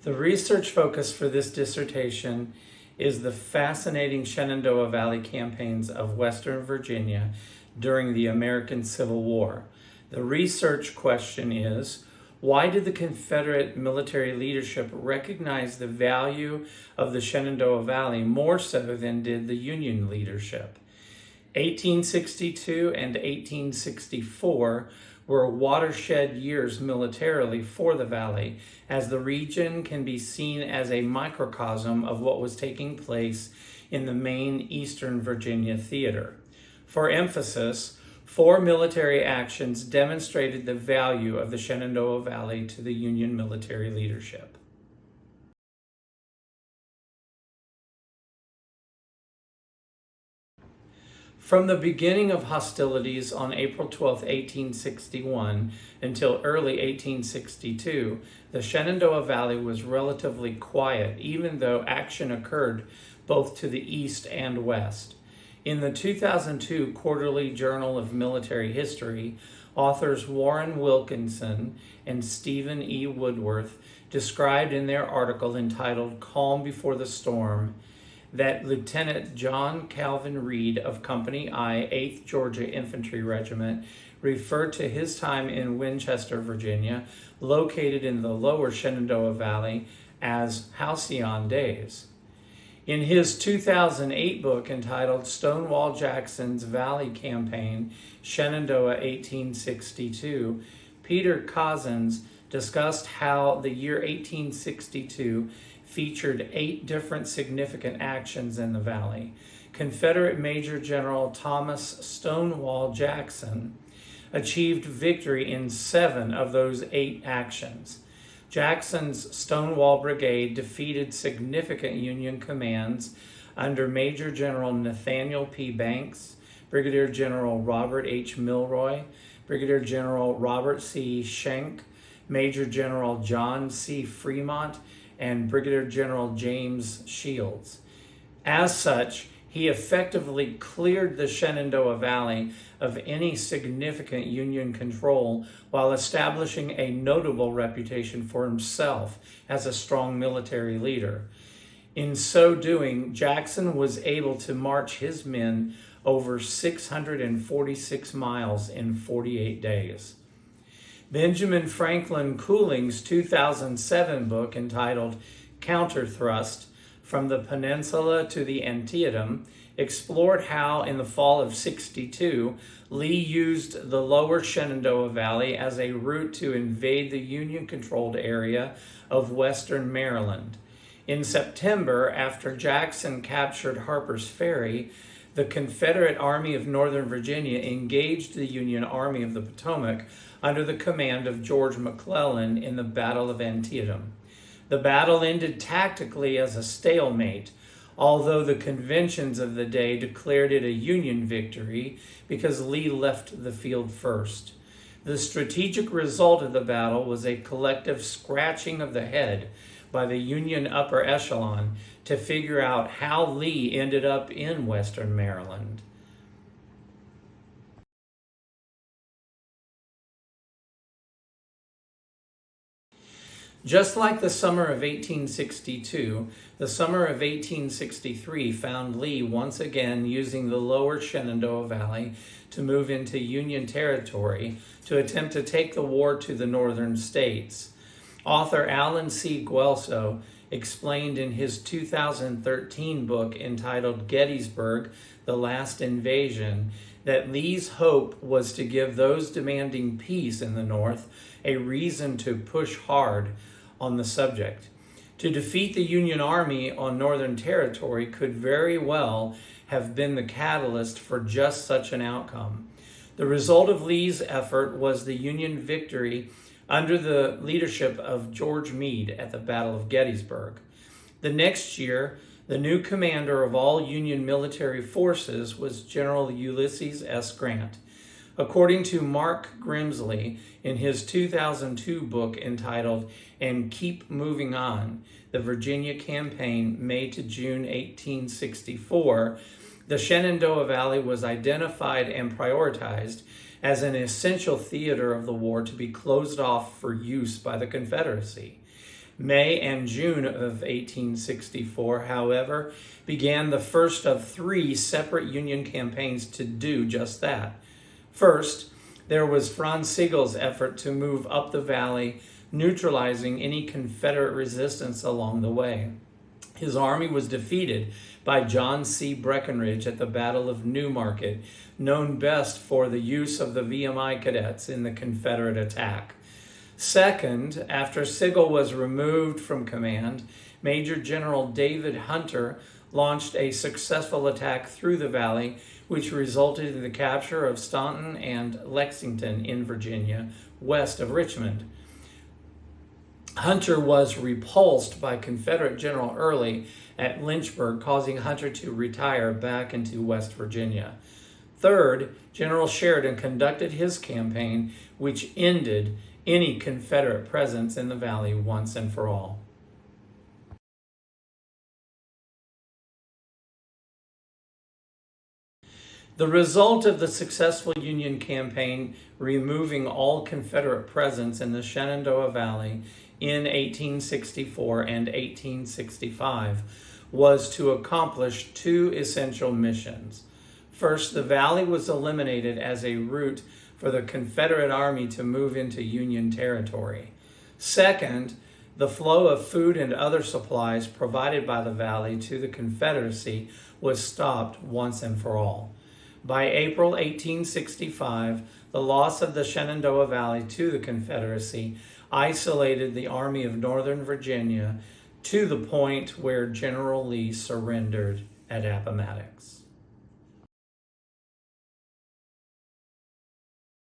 The research focus for this dissertation is the fascinating Shenandoah Valley campaigns of Western Virginia during the American Civil War. The research question is, why did the Confederate military leadership recognize the value of the Shenandoah Valley more so than did the Union leadership? 1862 and 1864 were watershed years militarily for the valley, as the region can be seen as a microcosm of what was taking place in the main Eastern Virginia theater. For emphasis, 4 military actions demonstrated the value of the Shenandoah Valley to the Union military leadership. From the beginning of hostilities on April 12, 1861 until early 1862, the Shenandoah Valley was relatively quiet, even though action occurred both to the east and west. In the 2002 Quarterly Journal of Military History, authors Warren Wilkinson and Stephen E. Woodworth described in their article entitled "Calm Before the Storm" that Lieutenant John Calvin Reed of Company I, 8th Georgia Infantry Regiment, referred to his time in Winchester, Virginia, located in the lower Shenandoah Valley, as halcyon days. In his 2008 book entitled Stonewall Jackson's Valley Campaign, Shenandoah 1862, Peter Cozzens discussed how the year 1862 featured 8 different significant actions in the valley. Confederate Major General Thomas Stonewall Jackson achieved victory in 7 of those 8 actions. Jackson's Stonewall Brigade defeated significant Union commands under Major General Nathaniel P. Banks, Brigadier General Robert H. Milroy, Brigadier General Robert C. Schenck, Major General John C. Fremont, and Brigadier General James Shields. As such, he effectively cleared the Shenandoah Valley of any significant Union control while establishing a notable reputation for himself as a strong military leader. In so doing, Jackson was able to march his men over 646 miles in 48 days. Benjamin Franklin Cooling's 2007 book entitled Counterthrust: From the Peninsula to the Antietam explored how, in the fall of '62, Lee used the lower Shenandoah Valley as a route to invade the Union-controlled area of western Maryland. In September, after Jackson captured Harper's Ferry, the Confederate Army of Northern Virginia engaged the Union Army of the Potomac under the command of George McClellan in the Battle of Antietam. The battle ended tactically as a stalemate, although the conventions of the day declared it a Union victory because Lee left the field first. The strategic result of the battle was a collective scratching of the head by the Union upper echelon to figure out how Lee ended up in western Maryland. Just like the summer of 1862, the summer of 1863 found Lee once again using the lower Shenandoah Valley to move into Union territory to attempt to take the war to the northern states. Author Alan C. Guelso explained in his 2013 book entitled Gettysburg: The Last Invasion that Lee's hope was to give those demanding peace in the North a reason to push hard on the subject. To defeat the Union Army on Northern territory could very well have been the catalyst for just such an outcome. The result of Lee's effort was the Union victory under the leadership of George Meade at the Battle of Gettysburg. The next year, the new commander of all Union military forces was General Ulysses S. Grant. According to Mark Grimsley in his 2002 book entitled And Keep Moving On, the Virginia Campaign, May to June 1864, the Shenandoah Valley was identified and prioritized as an essential theater of the war to be closed off for use by the Confederacy. May and June of 1864, however, began the first of 3 separate Union campaigns to do just that. First, there was Franz Sigel's effort to move up the valley, neutralizing any Confederate resistance along the way. His army was defeated by John C. Breckinridge at the Battle of Newmarket, known best for the use of the VMI cadets in the Confederate attack. Second, after Sigel was removed from command, Major General David Hunter launched a successful attack through the valley, which resulted in the capture of Staunton and Lexington in Virginia, west of Richmond. Hunter was repulsed by Confederate General Early at Lynchburg, causing Hunter to retire back into West Virginia. Third, General Sheridan conducted his campaign, which ended any Confederate presence in the valley once and for all. The result of the successful Union campaign removing all Confederate presence in the Shenandoah Valley in 1864 and 1865 was to accomplish 2 essential missions. First, the valley was eliminated as a route for the Confederate Army to move into Union territory. Second, the flow of food and other supplies provided by the valley to the Confederacy was stopped once and for all. By April 1865, the loss of the Shenandoah Valley to the Confederacy isolated the Army of Northern Virginia to the point where General Lee surrendered at Appomattox.